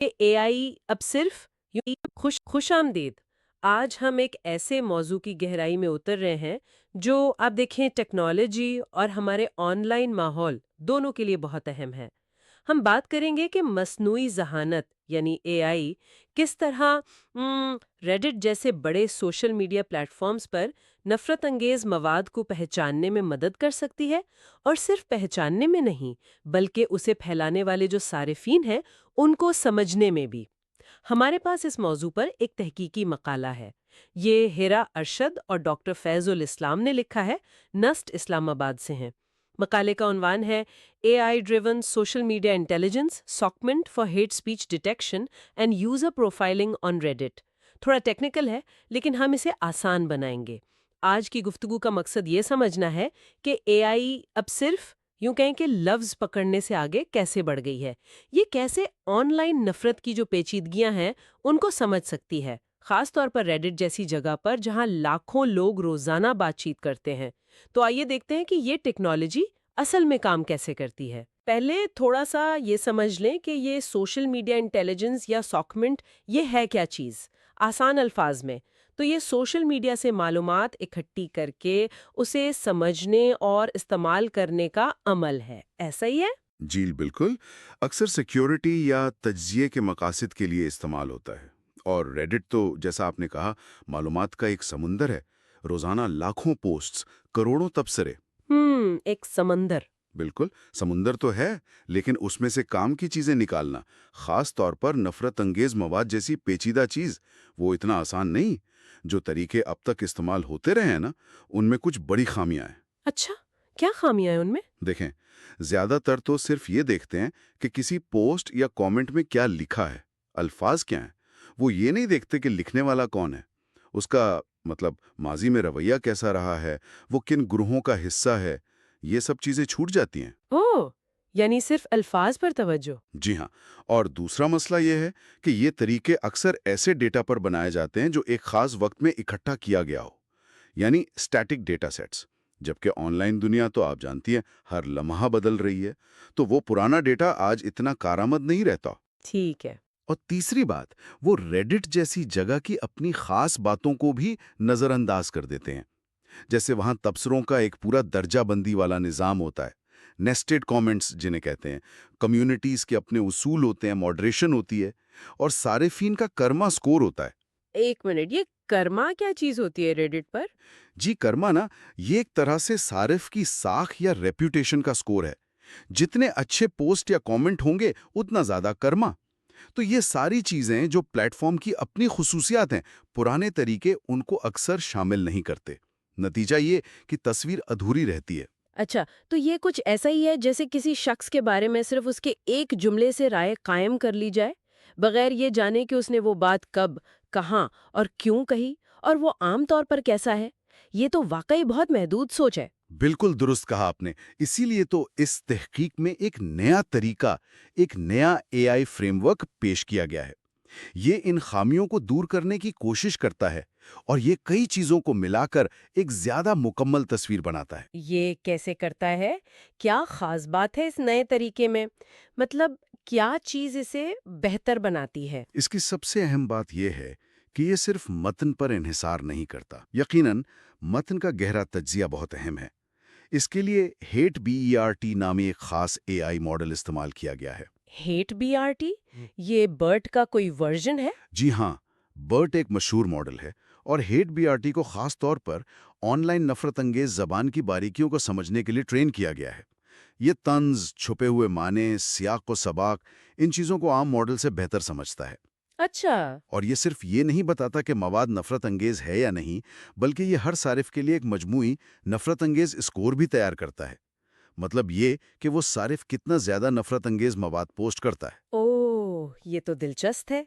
اے آئی اب صرف خوش آمدید۔ آج ہم ایک ایسے موضوع کی گہرائی میں اتر رہے ہیں جو آپ دیکھیں ٹیکنالوجی اور ہمارے آن لائن ماحول دونوں کے لیے بہت اہم ہے۔ ہم بات کریں گے کہ مصنوعی ذہانت یعنی اے آئی کس طرح ریڈٹ جیسے بڑے سوشل میڈیا پلیٹ فارمز پر نفرت انگیز مواد کو پہچاننے میں مدد کر سکتی ہے، اور صرف پہچاننے میں نہیں بلکہ اسے پھیلانے والے جو صارفین ہیں ان کو سمجھنے میں بھی۔ ہمارے پاس اس موضوع پر ایک تحقیقی مقالہ ہے۔ یہ ہیرا ارشد اور ڈاکٹر فیض الاسلام نے لکھا ہے، نسٹ اسلام آباد سے ہیں۔ مقالے کا عنوان ہے A I driven social media intelligence socmint for hate speech detection and user profiling on Reddit. تھوڑا ٹیکنیکل ہے لیکن ہم اسے آسان بنائیں گے۔ آج کی گفتگو کا مقصد یہ سمجھنا ہے کہ اے آئی اب صرف یوں کہیں کہ لفظ پکڑنے سے آگے کیسے بڑھ گئی ہے، یہ کیسے آن لائن نفرت کی جو پیچیدگیاں ہیں ان کو سمجھ سکتی ہے، خاص طور پر ریڈٹ جیسی جگہ پر جہاں لاکھوں لوگ روزانہ بات چیت کرتے ہیں۔ تو آئیے دیکھتے ہیں کہ یہ ٹیکنالوجی اصل میں کام کیسے کرتی ہے۔ پہلے تھوڑا سا یہ سمجھ لیں کہ یہ سوشل میڈیا انٹیلیجنس یا ساکمنٹ یہ ہے کیا چیز۔ آسان الفاظ میں تو یہ سوشل میڈیا سے معلومات اکٹھی کر کے اسے سمجھنے اور استعمال کرنے کا عمل ہے، ایسا ہی ہے؟ جی بالکل، اکثر سیکیورٹی یا تجزیے کے مقاصد کے لیے استعمال ہوتا ہے، اور ریڈٹ تو جیسا آپ نے کہا معلومات کا ایک سمندر ہے۔ روزانہ لاکھوں پوسٹس، کروڑوں تبصرے۔ ایک سمندر۔ بالکل سمندر تو ہے، لیکن اس میں سے کام کی چیزیں نکالنا، خاص طور پر نفرت انگیز مواد جیسی پیچیدہ چیز، وہ اتنا آسان نہیں۔ جو طریقے اب تک استعمال ہوتے رہے ہیں نا، ان میں کچھ بڑی خامیاں ہیں۔ اچھا، کیا خامیاں ہیں ان میں؟ دیکھیں، زیادہ تر تو صرف یہ دیکھتے ہیں کہ کسی پوسٹ یا کامنٹ میں کیا لکھا ہے، الفاظ کیا ہیں۔ وہ یہ نہیں دیکھتے کہ لکھنے والا کون ہے، اس کا مطلب ماضی میں رویہ کیسا رہا ہے، وہ کن گروہوں کا حصہ ہے۔ یہ سب چیزیں چھوٹ جاتی ہیں۔ اوہ، یعنی صرف الفاظ پر توجہ۔ جی ہاں، اور دوسرا مسئلہ یہ ہے کہ یہ طریقے اکثر ایسے ڈیٹا پر بنائے جاتے ہیں جو ایک خاص وقت میں اکٹھا کیا گیا ہو، یعنی اسٹیٹک ڈیٹا سیٹس۔ جبکہ آن لائن دنیا تو آپ جانتی ہیں ہر لمحہ بدل رہی ہے، تو وہ پرانا ڈیٹا آج اتنا کارآمد نہیں رہتا۔ ٹھیک ہے۔ اور تیسری بات، وہ ریڈٹ جیسی جگہ کی اپنی خاص باتوں کو بھی نظر انداز کر دیتے ہیں۔ جیسے وہاں تبصروں کا ایک پورا درجہ بندی والا نظام ہوتا ہے، نیسٹڈ کامنٹس جنہیں کہتے ہیں، کمیونٹیز کے اپنے اصول ہوتے ہیں، ماڈریشن ہوتی ہے، اور صارفین کا کرما سکور ہوتا ہے۔ ایک منٹ، یہ کرما کیا چیز ہوتی ہے ریڈٹ پر؟ جی کرما نا، یہ ایک طرح سے صارف کی ساکھ یا ریپیوٹیشن کا سکور ہے۔ جتنے اچھے پوسٹ یا کامنٹ ہوں گے اتنا زیادہ کرما۔ تو یہ ساری چیزیں جو پلیٹ فارم کی اپنی خصوصیات ہیں، پرانے طریقے ان کو اکثر شامل نہیں کرتے۔ نتیجہ یہ کہ تصویر ادھوری رہتی ہے۔ اچھا، تو یہ کچھ ایسا ہی ہے جیسے کسی شخص کے بارے میں صرف اس کے ایک جملے سے رائے قائم کر لی جائے، بغیر یہ جانے کہ اس نے وہ بات کب، کہاں اور کیوں کہی، اور وہ عام طور پر کیسا ہے۔ یہ تو واقعی بہت محدود سوچ ہے۔ بالکل درست کہا آپ نے۔ اسی لیے تو اس تحقیق میں ایک نیا طریقہ، ایک نیا اے آئی فریم ورک پیش کیا گیا ہے۔ یہ ان خامیوں کو دور کرنے کی کوشش کرتا ہے، اور یہ کئی چیزوں کو ملا کر ایک زیادہ مکمل تصویر بناتا ہے۔ یہ کیسے کرتا ہے؟ کیا خاص بات ہے اس نئے طریقے میں؟ مطلب کیا چیز اسے بہتر بناتی ہے؟ اس کی سب سے اہم بات یہ ہے کہ یہ صرف متن پر انحصار نہیں کرتا۔ یقیناً متن کا گہرا تجزیہ بہت اہم ہے۔ اس کے لیے ہیٹ BERT نامی ایک خاص اے آئی ماڈل استعمال کیا گیا ہے۔ ہیٹ BRT؟ یہ برٹ کا کوئی ورژن ہے؟ جی ہاں، برٹ ایک مشہور ماڈل ہے، اور ہیٹ BRT کو خاص طور پر آن لائن نفرت انگیز زبان کی باریکیوں کو سمجھنے کے لیے ٹرین کیا گیا ہے۔ یہ طنز، چھپے ہوئے معنی، سیاق و سباق، ان چیزوں کو عام ماڈل سے بہتر سمجھتا ہے۔ اچھا۔ اور یہ صرف یہ نہیں بتاتا کہ مواد نفرت انگیز ہے یا نہیں، بلکہ یہ ہر صارف کے لیے ایک مجموعی نفرت انگیز اسکور بھی تیار کرتا ہے۔ مطلب یہ کہ وہ صارف کتنا زیادہ نفرت انگیز مواد پوسٹ کرتا ہے۔ اوہ، یہ تو دلچسپ ہے۔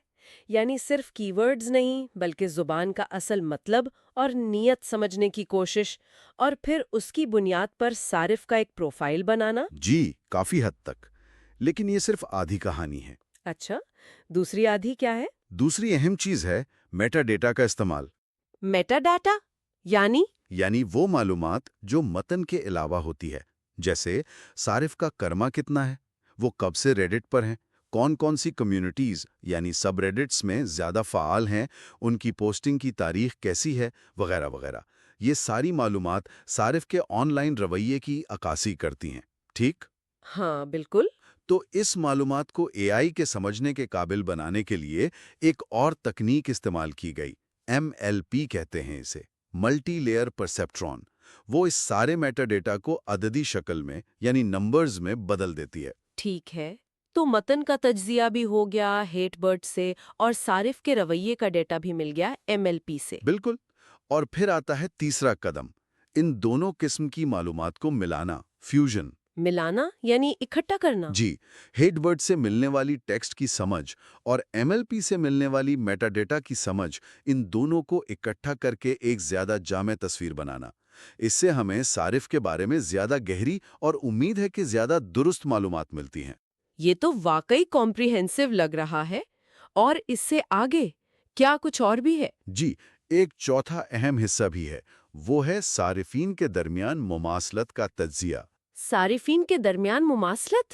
یعنی صرف کی ورڈز نہیں بلکہ زبان کا اصل مطلب اور نیت سمجھنے کی کوشش، اور پھر اس کی بنیاد پر صارف کا ایک پروفائل بنانا۔ جی کافی حد تک، لیکن یہ صرف آدھی کہانی ہے۔ اچھا، دوسری آدھی کیا ہے؟ دوسری اہم چیز ہے میٹا ڈیٹا کا استعمال۔ میٹا ڈاٹا یعنی وہ معلومات جو متن کے علاوہ ہوتی ہے، جیسے صارف کا کرما کتنا ہے، وہ کب سے ریڈٹ پر ہیں، کون کون سی کمیونٹیز یعنی سب ریڈٹس میں زیادہ فعال ہیں، ان کی پوسٹنگ کی تاریخ کیسی ہے، وغیرہ وغیرہ۔ یہ ساری معلومات صارف کے آن لائن رویے کی عکاسی کرتی ہیں، ٹھیک؟ ہاں بالکل۔ تو اس معلومات کو اے آئی کے سمجھنے کے قابل بنانے کے لیے ایک اور تکنیک استعمال کی گئی، MLP کہتے ہیں اسے، ملٹی لیئر پرسیپٹرون۔ وہ اس سارے میٹا ڈیٹا کو عددی شکل میں یعنی نمبرز میں بدل دیتی ہے۔ ٹھیک ہے، تو متن کا تجزیہ بھی ہو گیا ہیٹ برڈ سے، اور صارف کے رویے کا ڈیٹا بھی مل گیا MLP سے۔ بالکل۔ اور پھر آتا ہے تیسرا قدم، ان دونوں قسم کی معلومات کو ملانا، فیوژن۔ ملانا یعنی اکٹھا کرنا؟ جی، ہیٹ برڈ سے ملنے والی ٹیکسٹ کی سمجھ اور MLP سے ملنے والی میٹا ڈیٹا کی سمجھ، ان دونوں کو اکٹھا کر کے ایک زیادہ جامع تصویر بنانا۔ اس سے ہمیں صارف کے بارے میں زیادہ گہری اور امید ہے کہ زیادہ درست معلومات ملتی ہیں۔ یہ تو واقعی کمپریہنسو لگ رہا ہے۔ اور اس سے آگے کیا کچھ اور بھی ہے؟ جی، ایک چوتھا اہم حصہ بھی ہے، وہ ہے صارفین کے درمیان مماثلت کا تجزیہ۔ صارفین کے درمیان مماثلت؟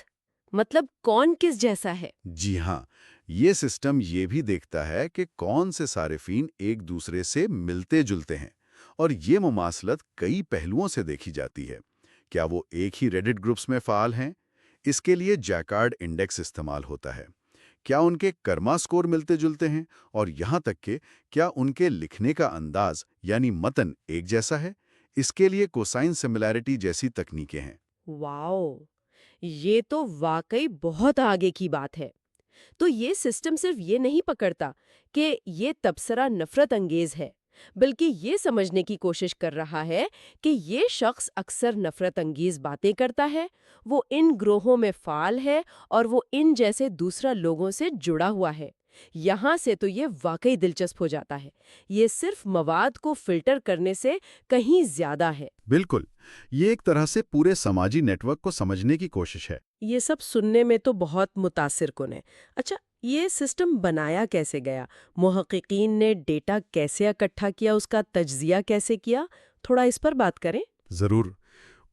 مطلب کون کس جیسا ہے؟ جی ہاں، یہ سسٹم یہ بھی دیکھتا ہے کہ کون سے صارفین ایک دوسرے سے ملتے جلتے ہیں، اور یہ مماثلت کئی پہلوؤں سے دیکھی جاتی ہے۔ کیا وہ ایک ہی ریڈٹ گروپس میں فعال ہیں؟ اس کے لیے جیکارڈ انڈیکس استعمال ہوتا ہے۔ کیا ان کے کرما سکور ملتے جلتے ہیں؟ اور یہاں تک کہ کیا ان کے لکھنے کا انداز یعنی متن ایک جیسا ہے؟ اس کے لیے کوسائن سملیرٹی جیسی تکنیکیں ہیں۔ واؤ، یہ تو واقعی بہت آگے کی بات ہے۔ تو یہ سسٹم صرف یہ نہیں پکڑتا کہ یہ تبصرہ نفرت انگیز ہے، بلکہ یہ سمجھنے کی کوشش کر رہا ہے کہ یہ شخص اکثر نفرت انگیز باتیں کرتا ہے، وہ ان گروہوں میں فعال ہے اور وہ ان جیسے دوسرا لوگوں سے جڑا ہوا ہے۔ یہاں سے تو یہ واقعی دلچسپ ہو جاتا ہے۔ یہ صرف مواد کو فلٹر کرنے سے کہیں زیادہ ہے۔ بالکل، یہ ایک طرح سے پورے سماجی نیٹ ورک کو سمجھنے کی کوشش ہے۔ یہ سب سننے میں تو بہت متاثر کن ہے۔ اچھا، یہ سسٹم بنایا کیسے گیا؟ محققین نے ڈیٹا کیسے اکٹھا کیا، اس کا تجزیہ کیسے کیا؟ تھوڑا اس پر بات کریں۔ ضرور،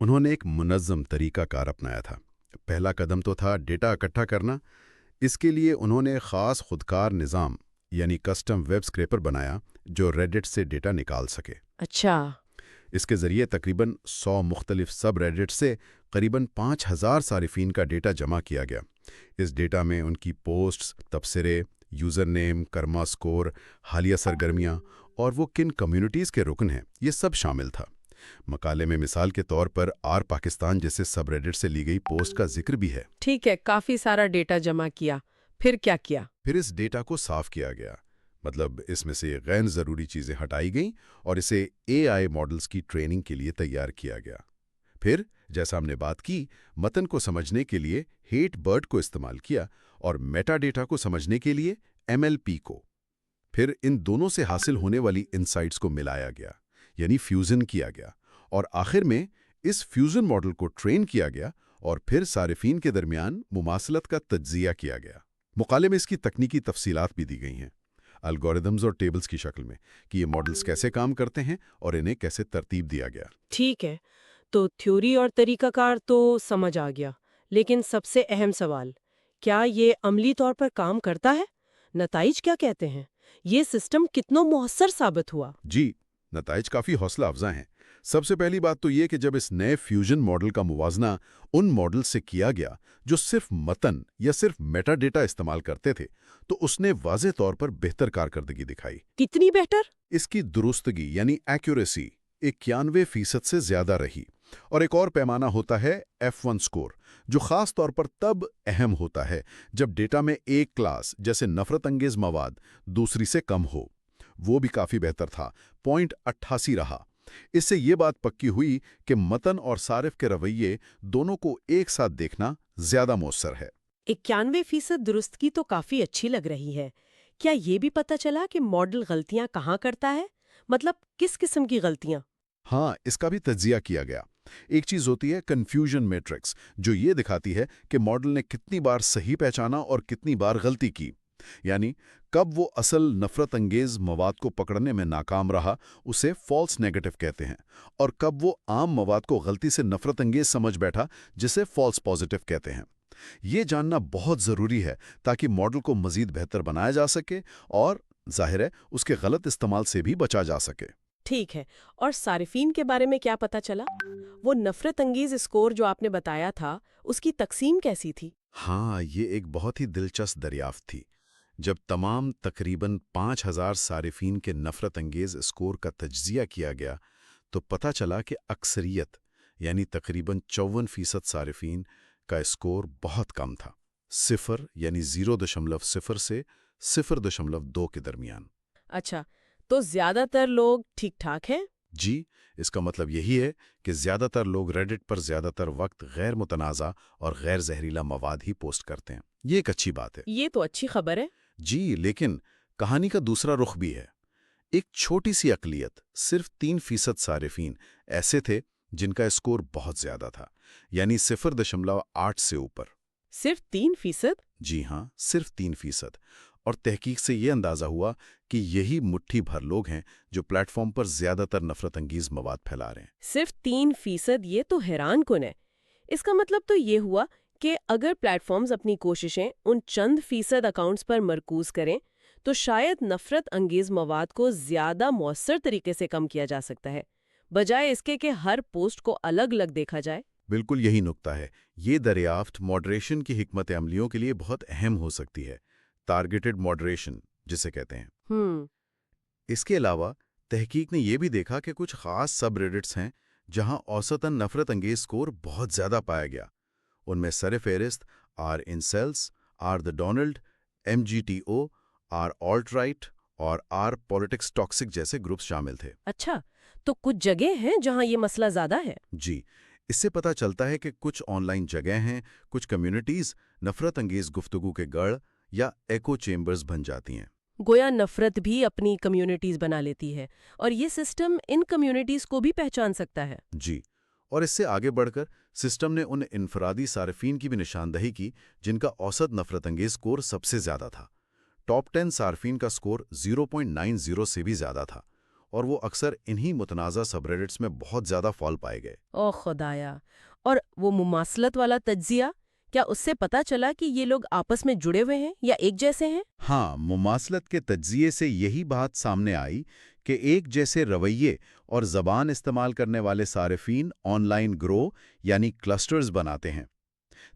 انہوں نے ایک منظم طریقہ کار اپنایا تھا۔ پہلا قدم تو تھا ڈیٹا اکٹھا کرنا۔ اس کے لیے انہوں نے خاص خودکار نظام یعنی کسٹم ویب اسکریپر بنایا جو ریڈٹ سے ڈیٹا نکال سکے۔ اچھا۔ اس کے ذریعے تقریباً 100 مختلف سب ریڈٹ سے قریباً 5000 صارفین کا ڈیٹا جمع کیا گیا۔ اس ڈیٹا میں ان کی پوسٹس، تبصرے، یوزر نیم، کرما سکور، حالیہ سرگرمیاں اور وہ کن کمیونٹیز کے رکن ہیں، یہ سب شامل تھا۔ مقالے میں مثال کے طور پر پاکستان جیسے سب ریڈٹ سے لی گئی پوسٹ کا ذکر بھی ہے۔ ٹھیک ہے، کافی سارا ڈیٹا جمع کیا، پھر کیا کیا؟ پھر اس ڈیٹا کو صاف کیا گیا، مطلب اس میں سے غیر ضروری چیزیں ہٹائی گئیں اور اسے AI ماڈلز کی ٹریننگ کے لیے تیار کیا گیا۔ پھر جیسا ہم نے بات کی، متن کو سمجھنے کے لیے ہیٹ برڈ کو استعمال کیا اور میٹا ڈیٹا کو سمجھنے کے لیے MLP کو۔ پھر ان دونوں سے حاصل ہونے والی انسائٹس کو ملایا گیا، یعنی فیوژن کیا گیا، اور آخر میں اس فیوژن ماڈل کو ٹرین کیا گیا اور پھر صارفین کے درمیان مماثلت کا تجزیہ کیا گیا۔ مقالے میں اس کی تکنیکی تفصیلات بھی دی گئی ہیں، الگوریدمز اور ٹیبلز کی شکل میں، کہ یہ ماڈلز کیسے کام کرتے ہیں اور انہیں کیسے ترتیب دیا گیا۔ ٹھیک ہے، تو تھیوری اور طریقہ کار تو سمجھ آ گیا، لیکن سب سے اہم سوال، کیا یہ عملی طور پر کام کرتا ہے؟ نتائج کیا کہتے ہیں؟ یہ سسٹم کتنا مؤثر ثابت ہوا؟ جی، نتائج کافی حوصلہ افزا ہیں۔ سب سے پہلی بات تو یہ کہ جب اس نئے فیوژن ماڈل کا موازنہ ان ماڈل سے کیا گیا جو صرف متن یا صرف میٹا ڈیٹا استعمال کرتے تھے، تو اس نے واضح طور پر بہتر کارکردگی دکھائی۔ کتنی بہتر؟ اس کی درستگی یعنی ایکوریسی 91% سے زیادہ رہی۔ اور ایک اور پیمانہ ہوتا ہے F1 سکور، جو خاص طور پر تب اہم ہوتا ہے جب ڈیٹا میں ایک کلاس جیسے نفرت انگیز مواد دوسری سے کم ہو۔ وہ بھی کافی بہتر تھا، 0.88 رہا۔ اس سے یہ بات پکی ہوئی کہ متن اور صارف کے رویے دونوں کو ایک ساتھ دیکھنا زیادہ مؤثر ہے۔ 91% درستگی تو کافی اچھی لگ رہی ہے۔ کیا یہ بھی پتہ چلا کہ ماڈل غلطیاں کہاں کرتا ہے؟ مطلب کس قسم کی غلطیاں؟ ہاں، اس کا بھی تجزیہ کیا گیا۔ ایک چیز ہوتی ہے کنفیوژن میٹرکس، جو یہ دکھاتی ہے کہ ماڈل نے کتنی بار صحیح پہچانا اور کتنی بار غلطی کی، یعنی کب وہ اصل نفرت انگیز مواد کو پکڑنے میں ناکام رہا، اسے فالس نیگیٹو کہتے ہیں، اور کب وہ عام مواد کو غلطی سے نفرت انگیز سمجھ بیٹھا، جسے فالس پازیٹو کہتے ہیں۔ یہ جاننا بہت ضروری ہے تاکہ ماڈل کو مزید بہتر بنایا جا سکے اور ظاہر ہے اس کے غلط استعمال سے بھی بچا جا سکے۔ ٹھیک ہے، اور صارفین کے بارے میں کیا پتا چلا؟ وہ نفرت انگیز اسکور جو آپ نے بتایا تھا، اس کی تقسیم کیسی تھی؟ ہاں، یہ ایک بہت ہی دلچسپ دریافت تھی۔ جب تمام تقریباً 5,000 صارفین کے نفرت انگیز اسکور کا تجزیہ کیا گیا تو پتہ چلا کہ اکثریت یعنی تقریباً 54% صارفین کا اسکور بہت کم تھا، 0 یعنی 0.0 سے 0.2 کے درمیان۔ اچھا، تو زیادہ تر لوگ ٹھیک ٹھاک ہیں؟ جی، اس کا مطلب یہی ہے کہ زیادہ تر لوگ ریڈٹ پر زیادہ تر وقت غیر متنازع اور غیر زہریلا مواد ہی پوسٹ کرتے ہیں۔ یہ ایک اچھی بات ہے۔ یہ تو اچھی خبر ہے۔ جی، لیکن کہانی کا دوسرا رخ بھی ہے۔ ایک چھوٹی سی اقلیت، صرف 3% صارفین ایسے تھے جن کا اسکور بہت زیادہ تھا، یعنی 0.8 سے اوپر۔ صرف 3%؟ جی ہاں، صرف 3%۔ اور تحقیق سے یہ اندازہ ہوا کہ یہی مٹھی بھر لوگ ہیں جو پلیٹ فارم پر زیادہ تر نفرت انگیز مواد پھیلا رہے ہیں۔ صرف 3%؟ یہ تو حیران کن ہے۔ اس کا مطلب تو یہ ہوا کہ اگر پلیٹ فارمز اپنی کوششیں ان چند فیصد اکاؤنٹس پر مرکوز کریں تو شاید نفرت انگیز مواد کو زیادہ مؤثر طریقے سے کم کیا جا سکتا ہے، بجائے اس کے کہ ہر پوسٹ کو الگ الگ دیکھا جائے۔ بالکل یہی نکتہ ہے۔ یہ دریافت ماڈریشن کی حکمت عملیوں کے لیے بہت اہم ہو سکتی ہے، ٹارگیٹڈ ماڈریشن جسے کہتے ہیں۔ اس کے علاوہ تحقیق نے یہ بھی دیکھا کہ کچھ خاص سب ریڈٹس ہیں جہاں اوسطاً نفرت انگیز سکور بہت زیادہ پایا گیا۔ ان میں سر فہرست r incels, r the Donald, M G T O, r alt right اور آر پولیٹکس ٹاکسک جیسے گروپس شامل تھے۔ اچھا، تو کچھ جگہ ہیں جہاں یہ مسئلہ زیادہ ہے؟ جی، اس سے پتہ چلتا ہے کہ کچھ آن لائن جگہ ہیں، کچھ کمیونٹیز نفرت انگیز گفتگو کے گڑھ یا ایکو چیمبرز بن جاتی ہیں۔ گویا نفرت بھی اپنی کمیونٹیز بنا لیتی ہے، اور یہ سسٹم ان کمیونٹیز کو بھی پہچان سکتا ہے۔ جی، اور اس سے آگے بڑھ کر سسٹم نے ان انفرادی صارفین کی بھی نشاندہی کی جن کا اوسط نفرت انگیز سکور سب سے زیادہ تھا۔ ٹاپ 10 صارفین کا سکور 0.90 سے بھی زیادہ تھا، اور وہ اکثر انہی متنازع سب ریڈٹس میں بہت زیادہ فعال پائے گئے۔ او خدایا! اور وہ مماثلت والا تجزیہ، کیا اس سے پتا چلا کہ یہ لوگ آپس میں جڑے ہوئے ہیں یا ایک جیسے ہیں؟ ہاں، مماثلت کے تجزیے سے یہی بات سامنے آئی کہ ایک جیسے رویے اور زبان استعمال کرنے والے صارفین آن لائن گروہ یعنی کلسٹرز بناتے ہیں۔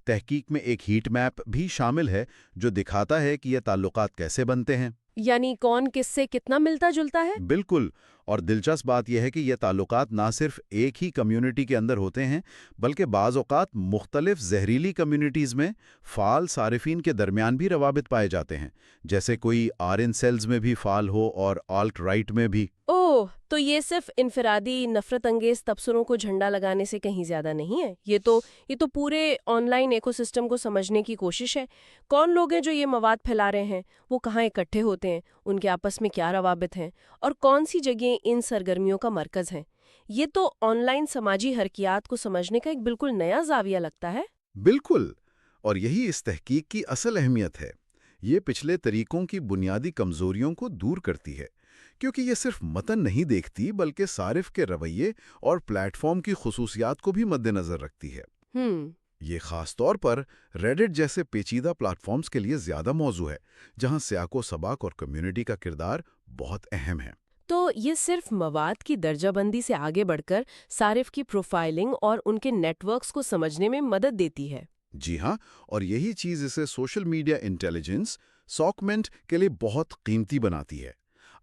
تحقیق میں ایک ہیٹ میپ بھی شامل ہے جو دکھاتا ہے کہ یہ تعلقات کیسے بنتے ہیں۔ یعنی کون کس سے کتنا ملتا جلتا ہے؟ بالکل، اور دلچسپ بات یہ ہے کہ یہ تعلقات نہ صرف ایک ہی کمیونٹی کے اندر ہوتے ہیں بلکہ بعض اوقات مختلف زہریلی کمیونٹیز میں فعال صارفین کے درمیان بھی روابط پائے جاتے ہیں، جیسے کوئی آر ان سیلز میں بھی فعال ہو اور آلٹ رائٹ میں بھی۔ اوہ، تو یہ صرف انفرادی نفرت انگیز تبصروں کو جھنڈا لگانے سے کہیں زیادہ نہیں ہے، یہ تو پورے آن لائن ایکو سسٹم کو سمجھنے کی کوشش ہے۔ کون لوگ ہیں جو یہ مواد پھیلا رہے ہیں، وہ کہاں اکٹھے ہوتے ہیں، ان کے آپس میں کیا روابط ہیں، اور کون سی جگہیں ان سرگرمیوں کا مرکز ہیں۔ یہ تو آن لائن سماجی حرکیات کو سمجھنے کا ایک بالکل نیا زاویہ لگتا ہے۔ بالکل، اور یہی اس تحقیق کی اصل اہمیت ہے۔ یہ پچھلے طریقوں کی بنیادی کمزوریوں کو دور کرتی ہے، کیونکہ یہ صرف متن نہیں دیکھتی بلکہ صارف کے رویے اور پلیٹ فارم کی خصوصیات کو بھی مد نظر رکھتی ہے۔ یہ خاص طور پر ریڈٹ جیسے پیچیدہ پلیٹ فارمز کے لیے زیادہ موزوں ہے، جہاں سیاق و سباق اور کمیونٹی کا کردار بہت اہم ہے۔ تو یہ صرف مواد کی درجہ بندی سے آگے بڑھ کر صارف کی پروفائلنگ اور ان کے نیٹ ورکس کو سمجھنے میں مدد دیتی ہے۔ جی ہاں، اور یہی چیز اسے سوشل میڈیا انٹیلیجنس ساکمنٹ کے لیے بہت قیمتی بناتی ہے۔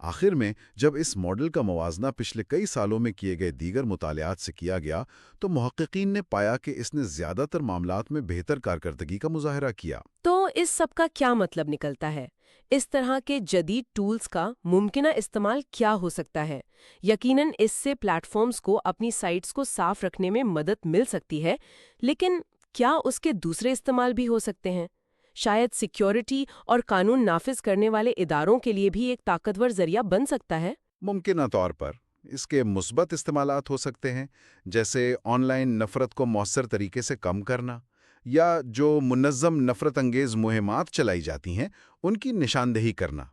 آخر میں جب اس ماڈل کا موازنہ پچھلے کئی سالوں میں کیے گئے دیگر مطالعات سے کیا گیا تو محققین نے پایا کہ اس نے زیادہ تر معاملات میں بہتر کارکردگی کا مظاہرہ کیا۔ تو اس سب کا کیا مطلب نکلتا ہے؟ اس طرح کے جدید ٹولز کا ممکنہ استعمال کیا ہو سکتا ہے؟ یقیناً اس سے پلیٹ فارمز کو اپنی سائٹس کو صاف رکھنے میں مدد مل سکتی ہے، لیکن کیا اس کے دوسرے استعمال بھی ہو سکتے ہیں؟ شاید سیکیورٹی اور قانون نافذ کرنے والے اداروں کے لیے بھی ایک طاقتور ذریعہ بن سکتا ہے۔ ممکنہ طور پر اس کے مثبت استعمالات ہو سکتے ہیں، جیسے آن لائن نفرت کو مؤثر طریقے سے کم کرنا، یا جو منظم نفرت انگیز مہمات چلائی جاتی ہیں ان کی نشاندہی کرنا۔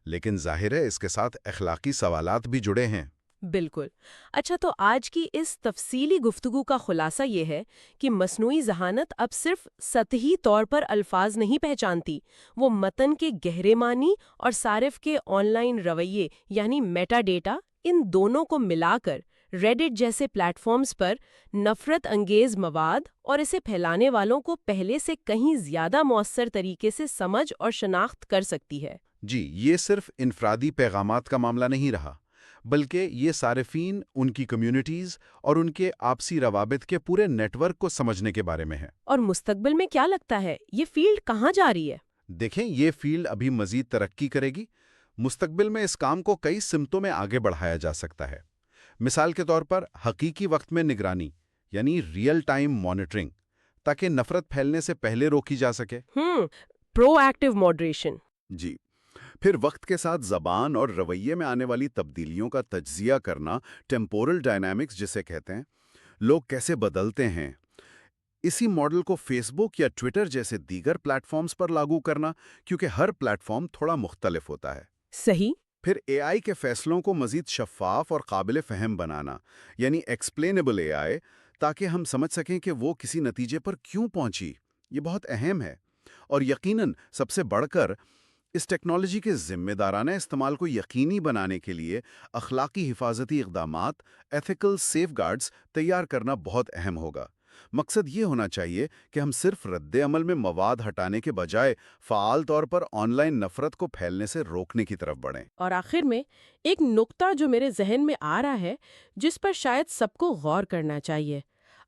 لیکن ظاہر ہے اس کے ساتھ اخلاقی سوالات بھی جڑے ہیں۔ بالکل۔ اچھا، تو آج کی اس تفصیلی گفتگو کا خلاصہ یہ ہے کہ مصنوعی ذہانت اب صرف سطحی طور پر الفاظ نہیں پہچانتی، وہ متن کے گہرے معنی اور صارف کے آن لائن رویے یعنی میٹا ڈیٹا، ان دونوں کو ملا کر ریڈٹ جیسے پلیٹ فارمز پر نفرت انگیز مواد اور اسے پھیلانے والوں کو پہلے سے کہیں زیادہ مؤثر طریقے سے سمجھ اور شناخت کر سکتی ہے۔ جی، یہ صرف انفرادی پیغامات کا معاملہ نہیں رہا، بلکہ یہ صارفین، ان کی کمیونٹیز اور ان کے آپسی روابط کے پورے نیٹ ورک کو سمجھنے کے بارے میں ہے۔ اور مستقبل میں کیا لگتا ہے یہ فیلڈ کہاں جا رہی ہے؟ دیکھیں، یہ فیلڈ ابھی مزید ترقی کرے گی۔ مستقبل میں اس کام کو کئی سمتوں میں آگے بڑھایا جا سکتا ہے۔ مثال کے طور پر حقیقی وقت میں نگرانی، یعنی ریئل ٹائم مانیٹرنگ، تاکہ نفرت پھیلنے سے پہلے روکی جا سکے۔ پرو ایکٹیو ماڈریشن۔ جی، پھر وقت کے ساتھ زبان اور رویے میں آنے والی تبدیلیوں کا تجزیہ کرنا، ٹیمپورل ڈائنامکس جسے کہتے ہیں، لوگ کیسے بدلتے ہیں، اسی ماڈل کو فیس بک یا ٹویٹر جیسے دیگر پلیٹ فارمز پر لاگو کرنا، کیونکہ ہر پلیٹ فارم تھوڑا مختلف ہوتا ہے۔ صحیح۔ پھر اے آئی کے فیصلوں کو مزید شفاف اور قابل فہم بنانا، یعنی ایکسپلینیبل اے آئی، تاکہ ہم سمجھ سکیں کہ وہ کسی نتیجے پر کیوں پہنچی۔ یہ بہت اہم ہے۔ اور یقیناً سب سے بڑھ کر اس ٹیکنالوجی کے ذمہ دارانہ استعمال کو یقینی بنانے کے لیے اخلاقی حفاظتی اقدامات، ایتھیکل سیف گارڈز تیار کرنا بہت اہم ہوگا۔ مقصد یہ ہونا چاہیے کہ ہم صرف رد عمل میں مواد ہٹانے کے بجائے فعال طور پر آن لائن نفرت کو پھیلنے سے روکنے کی طرف بڑھیں۔ اور آخر میں ایک نقطہ جو میرے ذہن میں آ رہا ہے، جس پر شاید سب کو غور کرنا چاہیے۔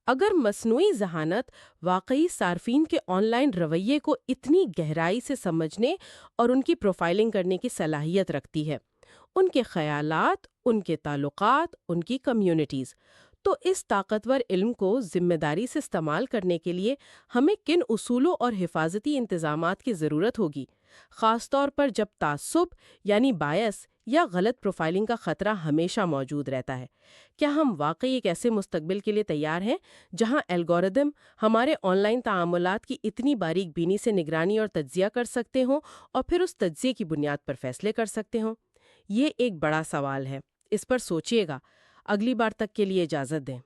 اگر مصنوعی ذہانت واقعی صارفین کے آن لائن رویے کو اتنی گہرائی سے سمجھنے اور ان کی پروفائلنگ کرنے کی صلاحیت رکھتی ہے، ان کے خیالات، ان کے تعلقات، ان کی کمیونٹیز، تو اس طاقتور علم کو ذمہ داری سے استعمال کرنے کے لیے ہمیں کن اصولوں اور حفاظتی انتظامات کی ضرورت ہوگی، خاص طور پر جب تعصب یعنی بائس یا غلط پروفائلنگ کا خطرہ ہمیشہ موجود رہتا ہے؟ کیا ہم واقعی ایک ایسے مستقبل کے لیے تیار ہیں جہاں الگورتھم ہمارے آن لائن تعاملات کی اتنی باریک بینی سے نگرانی اور تجزیہ کر سکتے ہوں اور پھر اس تجزیے کی بنیاد پر فیصلے کر سکتے ہوں؟ یہ ایک بڑا سوال ہے، اس پر سوچیے گا۔ اگلی بار تک کے لیے اجازت دیں۔